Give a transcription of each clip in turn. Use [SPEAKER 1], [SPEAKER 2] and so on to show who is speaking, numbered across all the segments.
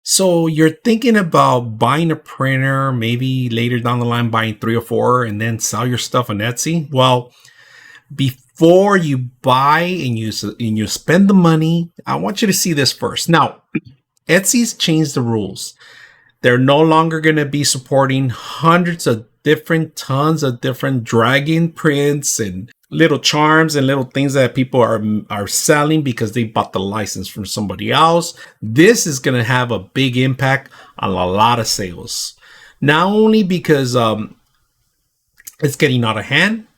[SPEAKER 1] So you're thinking about buying a printer, maybe later down the line buying three or four and then sell your stuff on Etsy? Well, before you buy and you spend the money, I want you to see this first. Now, Etsy's changed the rules. They're no longer going to be supporting hundreds of different tons of different dragon prints and little charms and little things that people are selling because they bought the license from somebody else. This is going to have a big impact on a lot of sales. Not only because it's getting out of hand,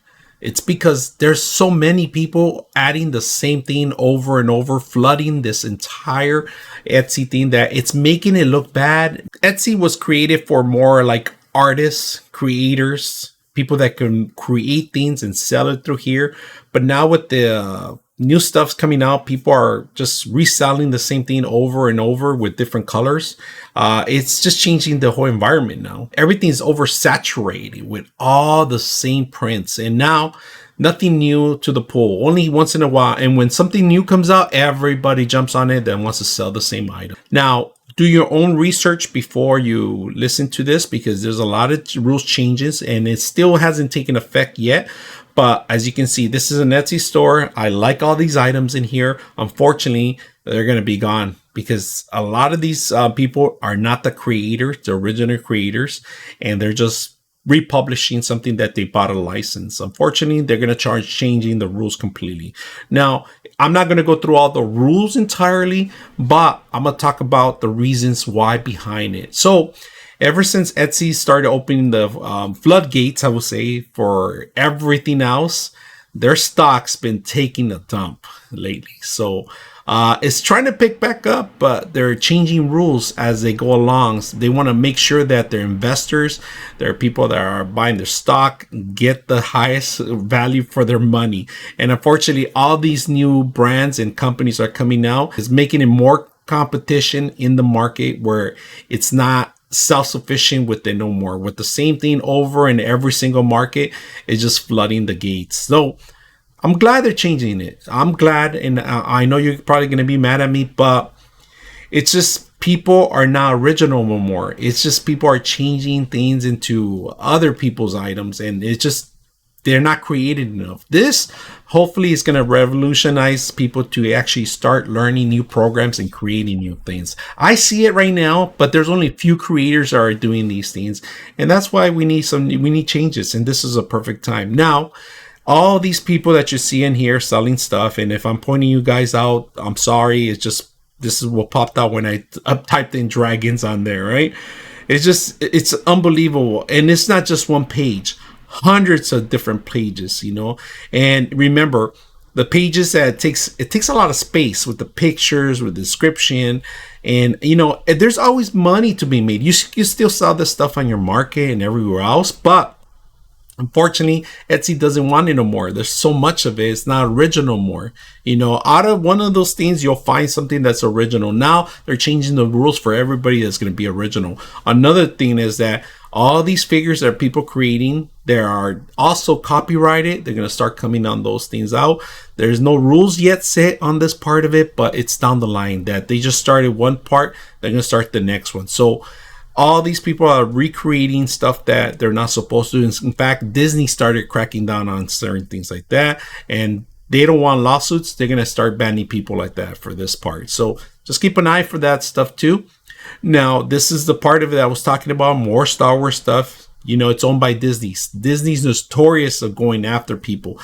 [SPEAKER 1] it's because there's so many people adding the same thing over and over, flooding this entire Etsy thing that it's making it look bad. Etsy was created for more like artists, creators, people that can create things and sell it through here. But now with the new stuff's coming out, people are just reselling the same thing over and over with different colors. It's just changing the whole environment now. Everything's oversaturated with all the same prints. And now nothing new to the pool, only once in a while. And when something new comes out, everybody jumps on it and wants to sell the same item. Now, do your own research before you listen to this because there's a lot of rules changes and it still hasn't taken effect yet. But as you can see, this is an Etsy store. I like all these items in here. Unfortunately, they're going to be gone because a lot of these people are not the creators, the original creators, and they're just republishing something that they bought a license. Unfortunately, they're going to charge changing the rules completely. Now, I'm not going to go through all the rules entirely, but I'm going to talk about the reasons why behind it. So ever since Etsy started opening the floodgates, I would say, for everything else, their stock's been taking a dump lately. So it's trying to pick back up, but they're changing rules as they go along. So they want to make sure that their investors, their people that are buying their stock, get the highest value for their money. And unfortunately, all these new brands and companies are coming out, is making it more competition in the market where it's not self-sufficient with it no more. With the same thing over in every single market, it's just flooding the gates. So I'm glad they're changing it. I'm glad, and I know you're probably going to be mad at me, but it's just people are not original no more. It's just people are changing things into other people's items, and it's just they're not creative enough. This hopefully is going to revolutionize people to actually start learning new programs and creating new things. I see it right now, but there's only a few creators that are doing these things, and that's why we need changes, and this is a perfect time. Now, all these people that you see in here selling stuff, and if I'm pointing you guys out, I'm sorry. It's just, this is what popped out when I typed in dragons on there, right? It's unbelievable. And it's not just one page, hundreds of different pages, and remember the pages that it takes a lot of space with the pictures, with the description, and there's always money to be made. You still sell this stuff on your market and everywhere else, but unfortunately, Etsy doesn't want it no more. There's so much of it. It's not original more. Out of one of those things, you'll find something that's original. Now they're changing the rules for everybody that's going to be original. Another thing is that all these figures that people creating, they are also copyrighted. They're going to start coming on those things out. There's no rules yet set on this part of it, but it's down the line that they just started one part. They're going to start the next one. So all these people are recreating stuff that they're not supposed to. In fact, Disney started cracking down on certain things like that, and they don't want lawsuits. They're going to start banning people like that for this part. So just keep an eye for that stuff too. Now, this is the part of it I was talking about, more Star Wars stuff. It's owned by Disney. Disney's notorious of going after people.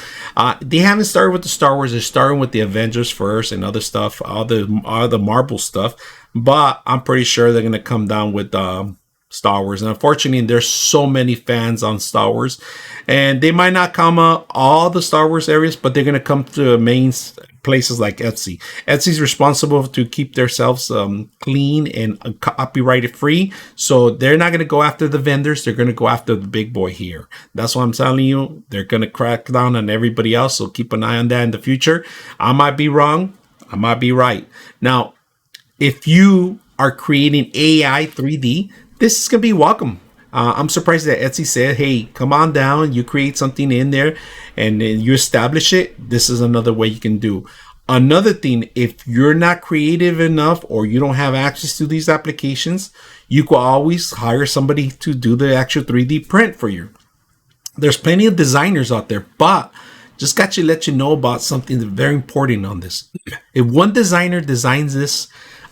[SPEAKER 1] They haven't started with the Star Wars. They're starting with the Avengers first and other stuff, all the Marvel stuff. But I'm pretty sure they're going to come down with Star Wars. And unfortunately, there's so many fans on Star Wars. And they might not come all the Star Wars areas, but they're going to come to main places like Etsy. Etsy's responsible to keep themselves clean and copyrighted free. So they're not going to go after the vendors. They're going to go after the big boy here. That's what I'm telling you. They're going to crack down on everybody else. So keep an eye on that in the future. I might be wrong. I might be right. Now, if you are creating AI 3D, this is going to be welcome. I'm surprised that Etsy said, hey, come on down. You create something in there and then you establish it. This is another way you can do. Another thing, if you're not creative enough or you don't have access to these applications, you could always hire somebody to do the actual 3D print for you. There's plenty of designers out there, but just got to let you know about something that's very important on this. If one designer designs this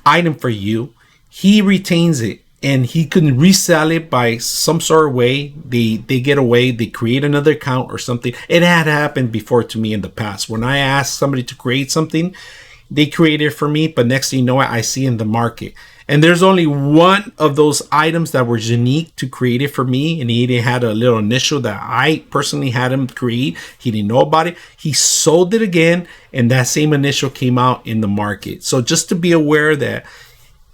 [SPEAKER 1] item for you, he retains it and he can resell it by some sort of way. They get away, they create another account or something. It had happened before to me in the past. When I asked somebody to create something, they created it for me, but next thing you know, I see in the market. And there's only one of those items that were unique to create it for me. And he had a little initial that I personally had him create. He didn't know about it. He sold it again. And that same initial came out in the market. So just to be aware that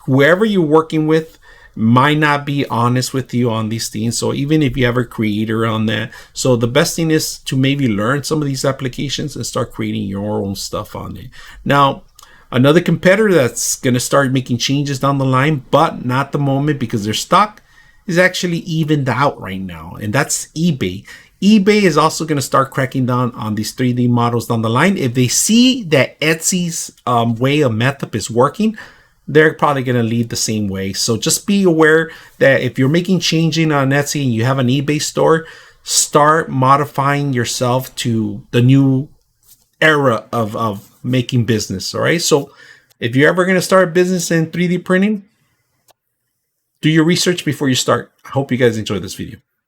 [SPEAKER 1] whoever you're working with might not be honest with you on these things. So even if you have a creator on that, so the best thing is to maybe learn some of these applications and start creating your own stuff on it. Now, another competitor that's going to start making changes down the line, but not the moment because their stock is actually evened out right now. And that's eBay. eBay is also going to start cracking down on these 3D models down the line. If they see that Etsy's way of method is working, they're probably going to lead the same way. So just be aware that if you're making changing on Etsy and you have an eBay store, start modifying yourself to the new era of making business. All right. So if you're ever going to start a business in 3D printing, do your research before you start. I hope you guys enjoyed this video.